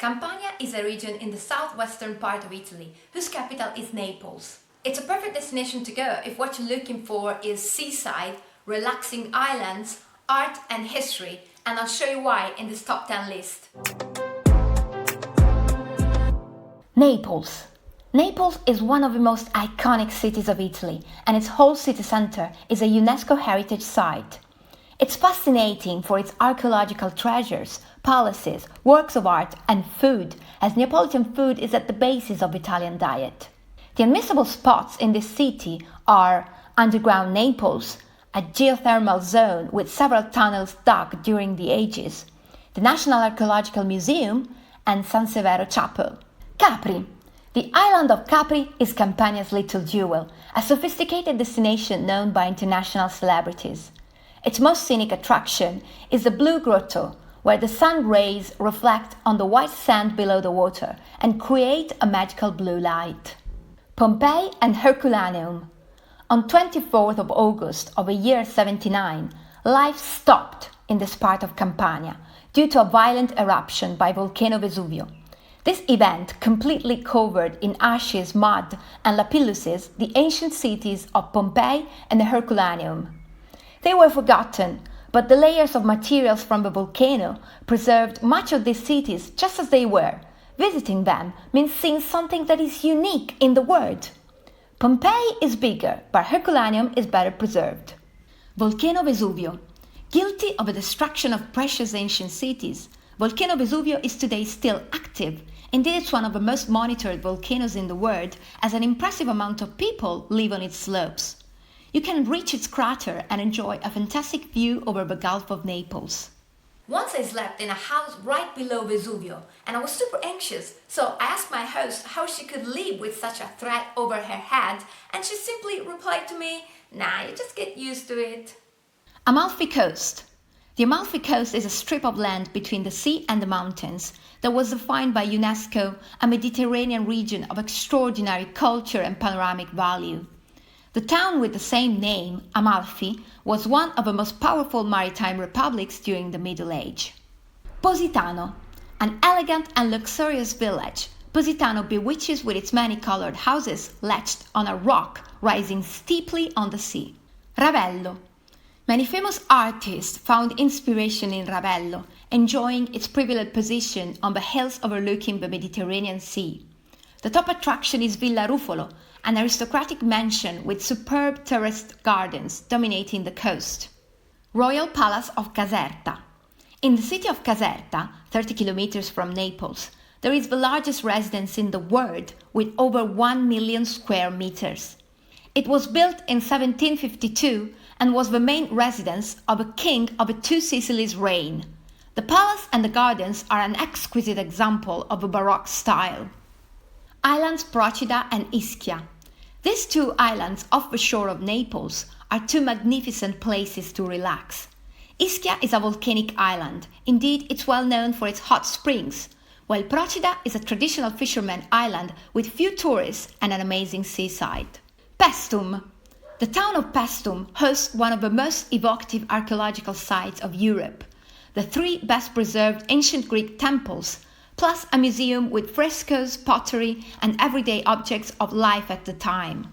Campania is a region in the southwestern part of Italy, whose capital is Naples. It's a perfect destination to go if what you're looking for is seaside, relaxing islands, art and history, and I'll show you why in this top 10 list. Naples. Naples is one of the most iconic cities of Italy, and its whole city centre is a UNESCO heritage site. It's fascinating for its archaeological treasures, palaces, works of art and food, as Neapolitan food is at the basis of Italian diet. The unmissable spots in this city are underground Naples, a geothermal zone with several tunnels dug during the ages, the National Archaeological Museum, and San Severo Chapel. Capri. The island of Capri is Campania's little jewel, a sophisticated destination known by international celebrities. Its most scenic attraction is the Blue Grotto, where the sun rays reflect on the white sand below the water and create a magical blue light. Pompei and Herculaneum. On 24th of August of the year 79, life stopped in this part of Campania due to a violent eruption by volcano Vesuvio. This event completely covered in ashes, mud and lapilluses the ancient cities of Pompei and Herculaneum. They were forgotten, but the layers of materials from the volcano preserved much of these cities just as they were. Visiting them means seeing something that is unique in the world. Pompeii is bigger, but Herculaneum is better preserved. Volcano Vesuvio. Guilty of the destruction of precious ancient cities, Volcano Vesuvio is today still active. Indeed, it's one of the most monitored volcanoes in the world, as an impressive amount of people live on its slopes. You can reach its crater and enjoy a fantastic view over the Gulf of Naples. Once I slept in a house right below Vesuvio and I was super anxious, so I asked my host how she could live with such a threat over her head, and she simply replied to me, "Nah, you just get used to it." Amalfi Coast. The Amalfi Coast is a strip of land between the sea and the mountains that was defined by UNESCO a Mediterranean region of extraordinary culture and panoramic value. The town with the same name, Amalfi, was one of the most powerful maritime republics during the Middle Age. Positano. An elegant and luxurious village, Positano bewitches with its many-colored houses latched on a rock rising steeply on the sea. Ravello. Many famous artists found inspiration in Ravello, enjoying its privileged position on the hills overlooking the Mediterranean Sea. The top attraction is Villa Ruffolo, an aristocratic mansion with superb terraced gardens dominating the coast. Royal Palace of Caserta. In the city of Caserta, 30 kilometers from Naples, there is the largest residence in the world with over 1 million square meters. It was built in 1752 and was the main residence of a king of the Two Sicilies' reign. The palace and the gardens are an exquisite example of a Baroque style. Islands Procida and Ischia. These two islands off the shore of Naples are two magnificent places to relax. Ischia is a volcanic island. Indeed, it's well known for its hot springs, while Procida is a traditional fisherman island with few tourists and an amazing seaside. Paestum. The town of Paestum hosts one of the most evocative archaeological sites of Europe, the three best preserved ancient Greek temples, plus a museum with frescoes, pottery, and everyday objects of life at the time.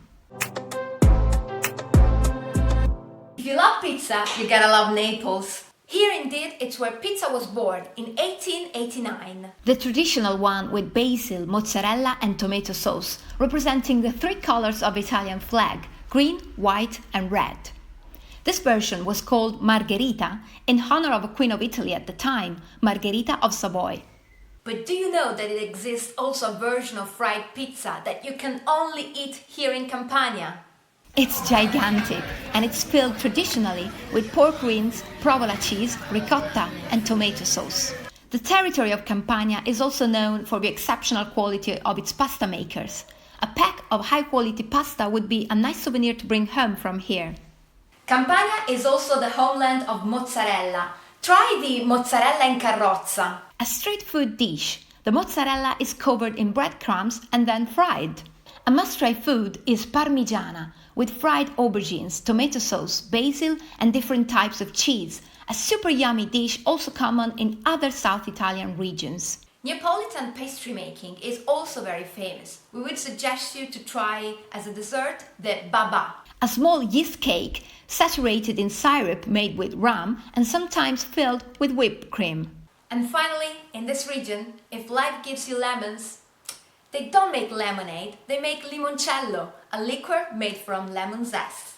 If you love pizza, you gotta love Naples. Here indeed, it's where pizza was born in 1889. The traditional one with basil, mozzarella and tomato sauce, representing the three colors of the Italian flag, green, white and red. This version was called Margherita in honor of a Queen of Italy at the time, Margherita of Savoy. But do you know that it exists also a version of fried pizza that you can only eat here in Campania? It's gigantic, and it's filled traditionally with pork rinds, provola cheese, ricotta and tomato sauce. The territory of Campania is also known for the exceptional quality of its pasta makers. A pack of high-quality pasta would be a nice souvenir to bring home from here. Campania is also the homeland of mozzarella. Try the mozzarella in carrozza. A street food dish. The mozzarella is covered in breadcrumbs and then fried. A must-try food is parmigiana, with fried aubergines, tomato sauce, basil and different types of cheese, a super yummy dish also common in other South Italian regions. Neapolitan pastry making is also very famous. We would suggest you to try as a dessert the baba, a small yeast cake saturated in syrup made with rum and sometimes filled with whipped cream. And finally, in this region, if life gives you lemons, they don't make lemonade, they make limoncello, a liquor made from lemon zest.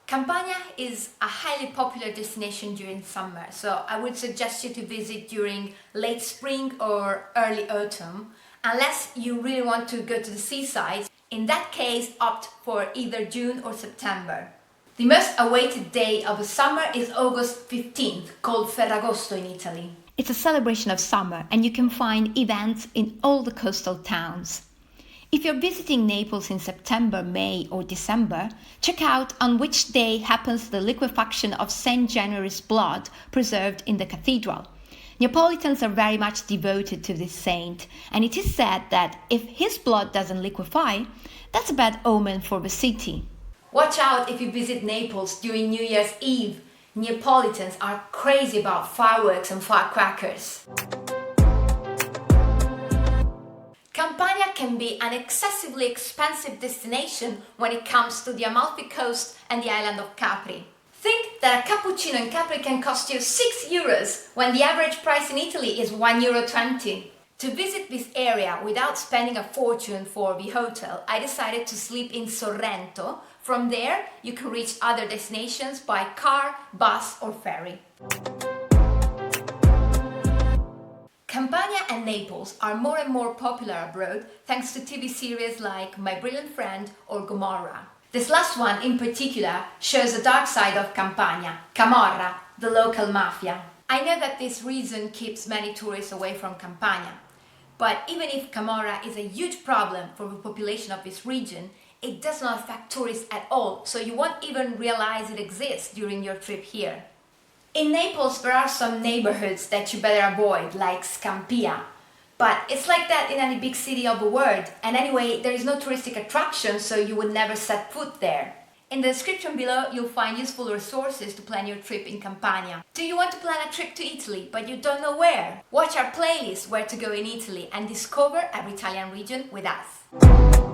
Campania is a highly popular destination during summer, so I would suggest you to visit during late spring or early autumn, unless you really want to go to the seaside. In that case, opt for either June or September. The most awaited day of the summer is August 15th, called Ferragosto in Italy. It's a celebration of summer and you can find events in all the coastal towns. If you're visiting Naples in September, May or December, check out on which day happens the liquefaction of St. January's blood preserved in the cathedral. Neapolitans are very much devoted to this saint, and it is said that if his blood doesn't liquefy, that's a bad omen for the city. Watch out if you visit Naples during New Year's Eve. Neapolitans are crazy about fireworks and firecrackers. Campania can be an excessively expensive destination when it comes to the Amalfi Coast and the island of Capri. Think that a cappuccino in Capri can cost you €6 when the average price in Italy is €1.20. To visit this area without spending a fortune for the hotel, I decided to sleep in Sorrento. From there, you can reach other destinations by car, bus or ferry. Campania and Naples are more and more popular abroad thanks to TV series like My Brilliant Friend or Gomorrah. This last one in particular shows the dark side of Campania, Camorra, the local mafia. I know that this reason keeps many tourists away from Campania, but even if Camorra is a huge problem for the population of this region, it does not affect tourists at all, so you won't even realize it exists during your trip here. In Naples there are some neighborhoods that you better avoid, like Scampia. But it's like that in any big city of the world, and anyway, there is no touristic attraction, so you would never set foot there. In the description below, you'll find useful resources to plan your trip in Campania. Do you want to plan a trip to Italy, but you don't know where? Watch our playlist Where to Go in Italy and discover our Italian region with us.